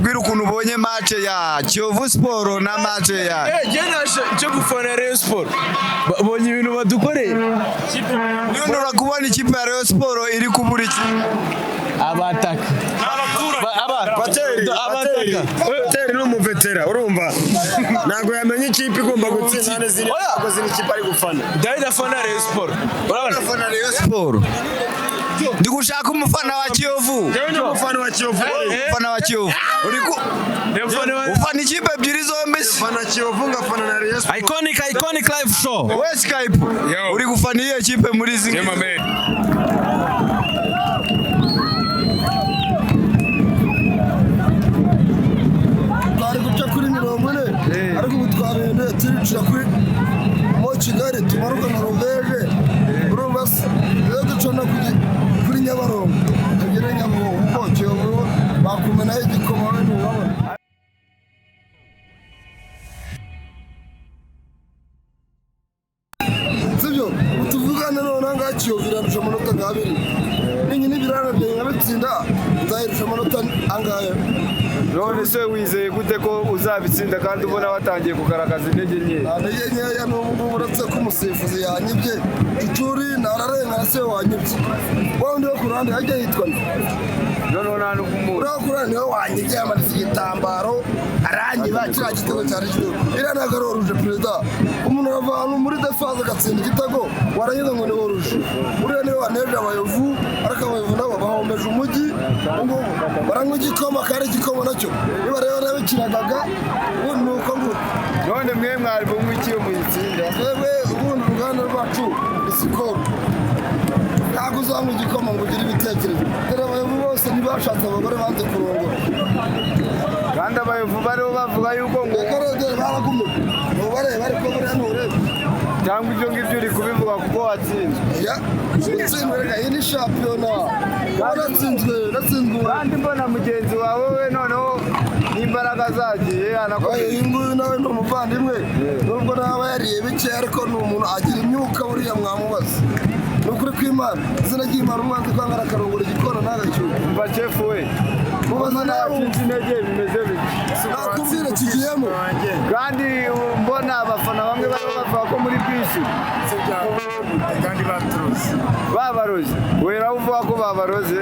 watubwira ukuntu ubonye match ya Kiyovu Sport na match ya cyo gufana Rayon Sport bonye ibintu badukoreye none urakubona ikipe ya Rayon Sport iri kubura iki abataka Pateri no muvetera urumva ntago yamenye ikipe igomba gutsinda nane ziri abakozi n'ikipe ari gufana David fana Rayon Sport urabona fana Rayon Sport ndi gushaka umufana wa Kiyovu umufana wa Kiyovu umufana wa Kiyovu ufana ikipe ebyiri zombi fana Kiyovu ngafana na Rayon Sport iconic live show we Skype uri gufana iyo kipe muri zi ariko ubutwabende turicira kuri mo Kigali tumaruka na Rubeje urumva rero ducona kuri Nyabarongo tugere Nyabarongo Kiyovu bakumena igikoma bene urabona sibyo tuvugana none nga Kiyovu irarusha amanota ngabiri ninyi nibirana byabitsinda nzayirusha amanota angahe none se wizeye gute ko uzabitsinda kandi ubona watangiye kugaragaza intege nkeya intege nkeya n'ubu uretse ko umusifuzi yanyibye icuri nararenga se wanyibye wundi wo ku ruhande hajya yitwa none nta n'ukumura uriya ku ruhande niwe wanyibye yamanitse igitambaro arangiba kiriya gitego cyari kiriho iriya ntabwo ari oruje perezida umuntu arava ahantu muri defanse agatsinda igitego warangiza ngo ni oruje uriya niwe waneje abayovu ariko abayovu nabo bahombeje umujyi ngubu baranywa igikoma kandi igikoma nacyo niba rero nabikiragaga ubundi ni uko nguko none mwe mwari bunywa iki mu itsinda twebwe ubundi uruganda rwacu ni Sikoro ntabwo uzanywa igikoma ngo ugire ibitekerezo dore abayovu bose ntibashatse abagore banze kurongora kandi abayovu bariho bavuga yuko ngo baragumye ubareba ariko buriya nturebe cyangwa ibyo ngibyo uri kubivuga kuko watsinzwe utsindwe reka iyi ni shampiyona natsinzwe kandi mbona mugenzi wawe we noneho n'imbaraga zagiye anakoze uyu nguyu nawe ni umuvandimwe nubwo nawe yariye bike ariko ni umuntu agira imyuka buriya mwamubaza ni ukuri kw'Imana izina ry'Imana umwanzi kwangara akarongora igikona n'agacyuka umva chefu we mubaza nawe intege bimeze bite nakubwira kigiyemo kandi mbona abafana bamwe bari bavuga ko muri bisi kandi babaroze wera uvuga ko babaroze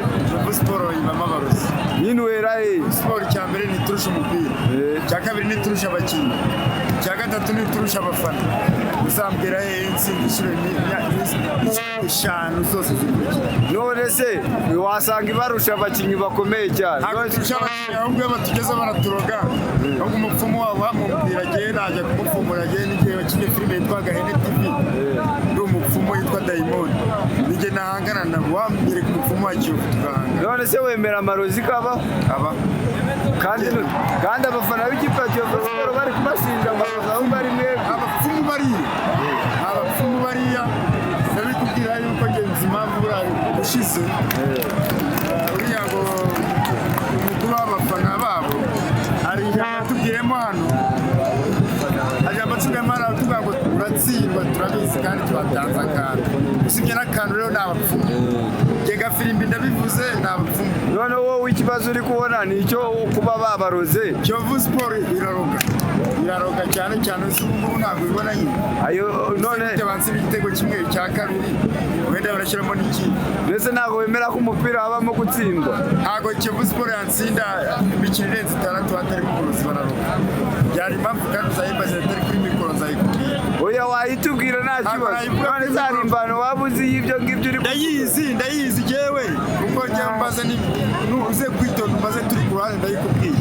Sport ibama baroze nyine wera Sport cya mbere ni turusha umupira cya kabiri ni turusha abakinnyi cya gatatu ni turusha abafana uzambwira inshuro eshanu zose none se wasanga ibarusha abakinnyi bakomeye cyane ahubwo iyo batugeze baraturoga ahubwo umupfumu wabo bamubwira agiye najya kumupfumura agiye n'igihe bakinnye filime yitwa Gahene TV ndi umupfumu yitwa Diamond nige nahangana nabo wambwire ku mupfumu wa Kiyovu tugahanga none se wemera amarozi kaba kandi abafana b'ikipe ya Kiyovu bari kubashinja amarozi ahubwo ari mwebwe abapfumu bariya ndabikubwira yuko ngenzi impamvu burari ushize uriya ngo umukuru w'abafana babo hari ijambo tubwiremo hano ajya amatugamo aratuvuga ngo uratsindwa turabizi kandi tubatanze akantu usibye n'akantu rero ni abapfumu gega firimbi ndabivuze ni abapfumu none wowe ikibazo uri kubona ni icyo kuba babaroze Kiyovu Sport iraroga cyane ubu ntabwo ibona nyine ayo none bansi igitego kimwe cya kabiri wenda barashyiramo n'ikindi mbese ntabwo wemera ko umupira habamo gutsindwa ntabwo Kiyovu Sport yatsinda imikino irenze 6 hatarimo uburozi bararoga byari impamvu kandi uzayimbaza atari kuri mikoro nzayikubwira oya wayitubwira nta kibazo none zari imbano waba uzi y'ibyo ngibyo uri ndayizi jewe kuko njya mbaza nuze kwitonda mbaze turi ku ruhande ndayikubwiye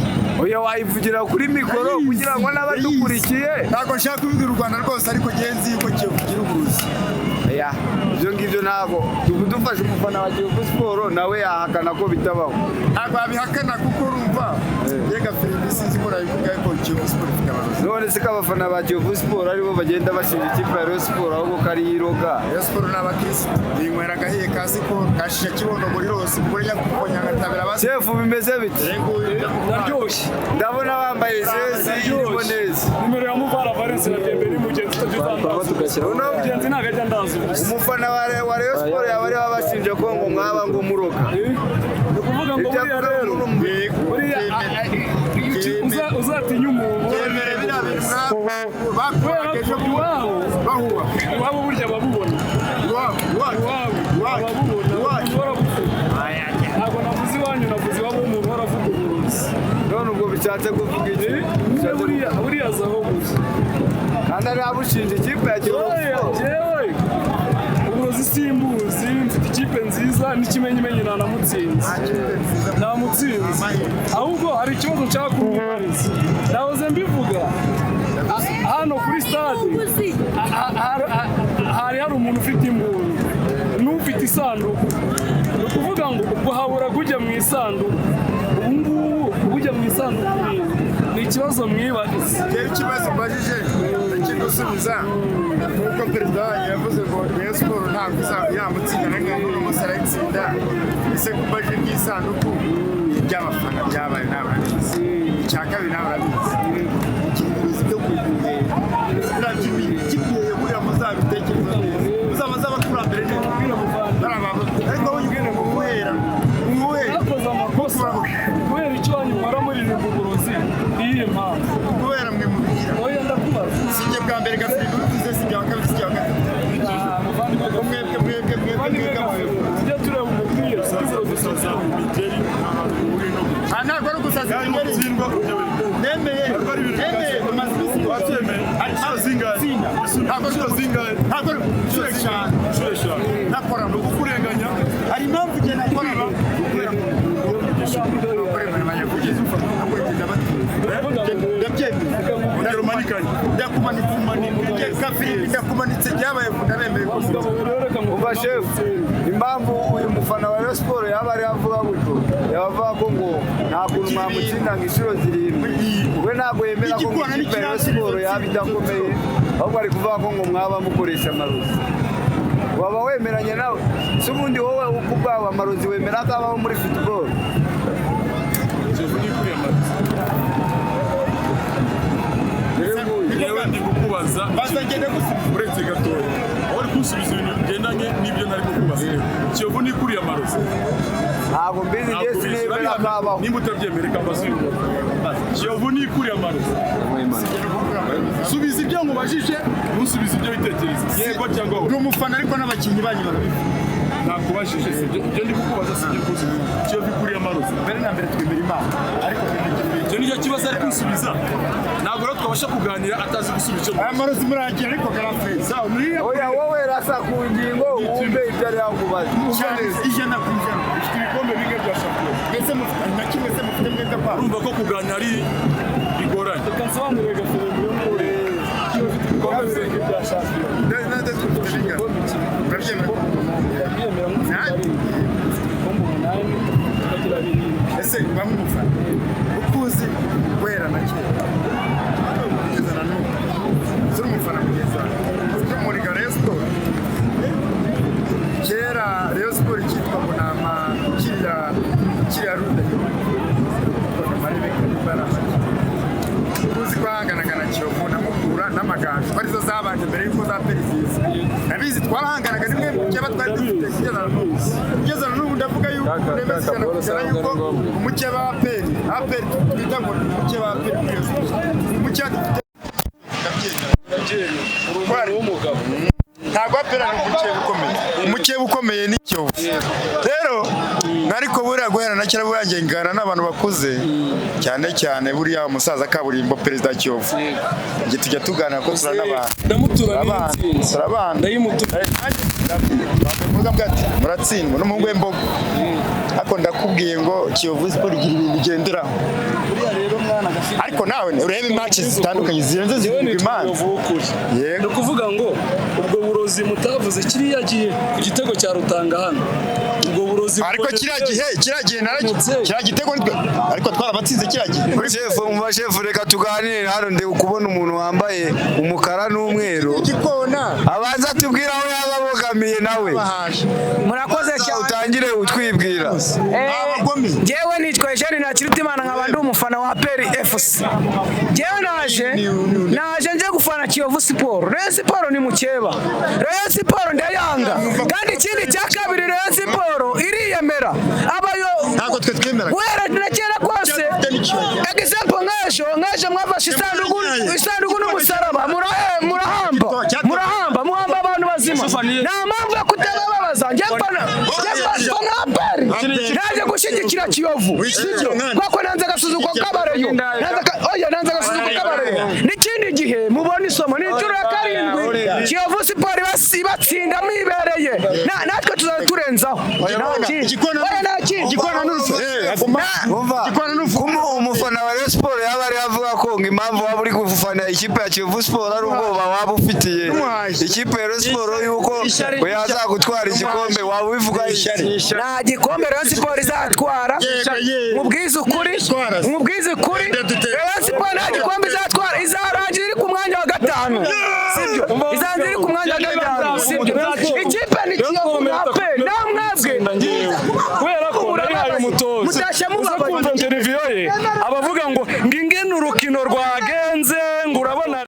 oya wayivugira kuri mikoro kugira ngo n'abadukurikiye ntabwo nshaka kubibwira u Rwanda rwose ariko ngenzi yuko Kiyovu uburozi oya ibyo ngibyo ntabwo dufashe umufana wa Kiyovu Sport nawe yahakana ko bitabaho ntabwo abihakana kuko urumva yega filime sinzi ko nabivuga ko Kiyovu Sport ifite abarozi none se ko abafana ba Kiyovu Sport aribo bagenda bashinja ikipe ya Rayon Sport ahubwo kari yiroga Rayon Sport n'abakirisitu binywera agahiye ka Sikoro kashisha kibondo muri rose umugore nyakukonya ngatabira abasi chefu bimeze bite naryoshye ndabona bambaye jezi irimo neza nimero ya Muvara Valence na Dembele mugenzi tugatanga mugenzi nagajya ndazi umufana wa Rayon Sport yaba ari abashinja ko ngo mwaba ngo muroga ni kuvuga ngo buriya rero uzatinya umuntu yemere biriya bintu bakubageje iwabo burya babubona ntabwo navuze iwanyu navuze iwabo w'umuntu waravuga uburozi none ubwo bishatse kuvuga iki buriya azaho gusa kandi ari abushinja ikipe ya Kiyovu yewe uburozi simbuzi mfite ikipe nziza n'ikimenyimenyi namutsinze ahubwo hari ikibazo nshaka kumwibariza nahoze mbivuga hano kuri stade hari umuntu ufite imbunda n'ufite isanduku ni ukuvuga ngo ubwo habura kujya mu isanduku ubungubu ujya mu isanduku ni ikibazo mwibariza ikibazo mbajije ndakigusubiza nk'uko perezida wanyu yavuze ngo Rayon Sports ntabwo yamutsinda n'umunsi arayitsinda ese kumbajije iby'isanduku iby'abafana byabaye ntabwo arabizi icya kabiri ntabwo arabizi ikibazo byo kugura kigiye buriya muzabitekereza neza muzaba z'abakurambere neza ariko wowe ugende ngo umuhera yakoze amakosa kubera icyo wanyumara muri iri bugurozi iyihe mpamvu kubera mwe mubwira oya ndakubaza sinjye bwa mbere gafite urutuze sinjye wa kabiri sinjye wa gatatu mwebwe tujya tureba umupira ntabwo ari ugusaza imigeri nemeye ntabwo ari inshuro eshanu nakorana ukurenganya hari impamvu igihe nakorana ndakumanitse byabaye ndabemeye umva shefu impamvu uyu mufana wa Rayon Sports yaba ari avuga gutyo yaba avuga ko ngo nta kuntu mwamutsinda ngo inshuro zirindwi we ntabwo yemera ko ngo ikipe ya Rayon Sports yaba idakomeye ahubwo ari kuvuga ko ngo mwaba mukoresha amarozi waba wemeranya nawe si ubundi wowe uko ubwawe amarozi wemera ko abaho muri football yewe ndi kukubaza uretse gatoya aho uri kunsubiza ibintu bigendanye n'ibyo nari kukubaza Kiyovu ni kuriya amarozi ntabwo mbizi njye sinemera ko abaho nimba utabyemere kabasubira Kiyovu ni kuriya amarozi subiza ibyo nkubajije ntusubize ibyo bitekereza yego cyangwa uri umufana ariko n'abakinnyi banyu barabivuga nakubajije ibyo ndi kukubaza si ibyo kuzubiza Kiyovu kuriya amarozi mbere na mbere twemera Imana ariko icyo nicyo kibazo ari kunsubiza ntabwo rero twabasha kuganira atazi gusubiza aya marozi muragira ariko garafeza oya wowe rasa ku ngingo wumve ibyo ari yakubaza ijana ku ijana ufite ibikombe bimwe bya shampiyona mbese na kimwe se mufite mwenda kwa urumva ko kuganira ari bigoranye reka nsobanurire gafere muri mure Kiyovu ufite ibikombe bimwe bya shampiyona nande twufite bingana ese bamwe umufana ukuzi guhera na kera kugeza na n'ubu ziri umufana kugeza ufite muri Rayon Sports kera Rayon Sports cyitwa Munama kiriya rude ukuzi kwahanganaga na Kiyovu na Mukura n'Amagaju ko arizo zabanje mbere y'uko za Perezida nabizi twarahanganaga rimwe mu cyaba twari dufite kugeza na n'ubu ndavuga yuko nemezekana kugera yuko umukeba wa aperi twita ngo umukeba wa aperi umukeba dufite ntabwo aperi ari umukeba ukomeye ni Kiyovu rero ariko buriya guhera na kera buriya ngana n'abantu bakuze cyane cyane buriya umusaza kaburimbo perezida Kiyovu igihe tujya tuganira ko turabana muratsindwa n'umuhungu w'imbogo ariko ndakubwiye ngo Kiyovu Sport igira ibintu igenderaho ariko nawe urebe match zitandukanye zirenze zivugwa imana ni ukuvuga ngo ubwo burozi mutavuze kiriya gihe ku gitego cya Rutanga hano ubwo burozi ariko kiriya gihe kiriya gitego ariko twarabatsinze kiriya gihe shefu reka tuganire hano ndi kubona umuntu wambaye umukara n'umweru abanza tubwira aho yaba abogamiye nawe murakoze cyane utangire utwibwira jewe nitwa Jean Nakirutimana nkaba ndi umufana wa PER FC jewe naje nje gufana Kiyovu Sport Rayon Sport ni mukeba Rayon Sport ndayanga kandi ikindi cya kabiri Rayon Sport iriyemera abayo ntabwo twe twemera wera na kera kose example nka nk'ejo mwafashe isanduku n'umusaraba muhamba abantu bazima nta mpamvu yo kutababaza njye mbona aperi naje gushyigikira Kiyovu kuko nanze agasuzuguro k'abareyo n'ikindi gihe mubona isomo n'inshuro ya 7 Kiyovu Sport ibatsinda mibereye natwe tuzaturenzaho umufana wa Rayon Sport yaba ari avuga ko impamvu waba uri gufana ikipe ya Kiyovu Sport ari ubwoba waba ufitiye ikipe ya Rayon Sport yuko yazagutwara igikombe waba ubivuga nta gikombe Rayon Sport izatwara mubwize ukuri Rayon Sport nta gikombe izatwara izarangira iri ku mwanya wa 5 sibyo izarangira iri ku mwanya wa 5 sibyo ikipe ni Kiyovu aperi namwebwe kubera ko urayihaye umutoza uza kumva interview ye abavuga ngo ngingene urukino rwagenze ngo urabona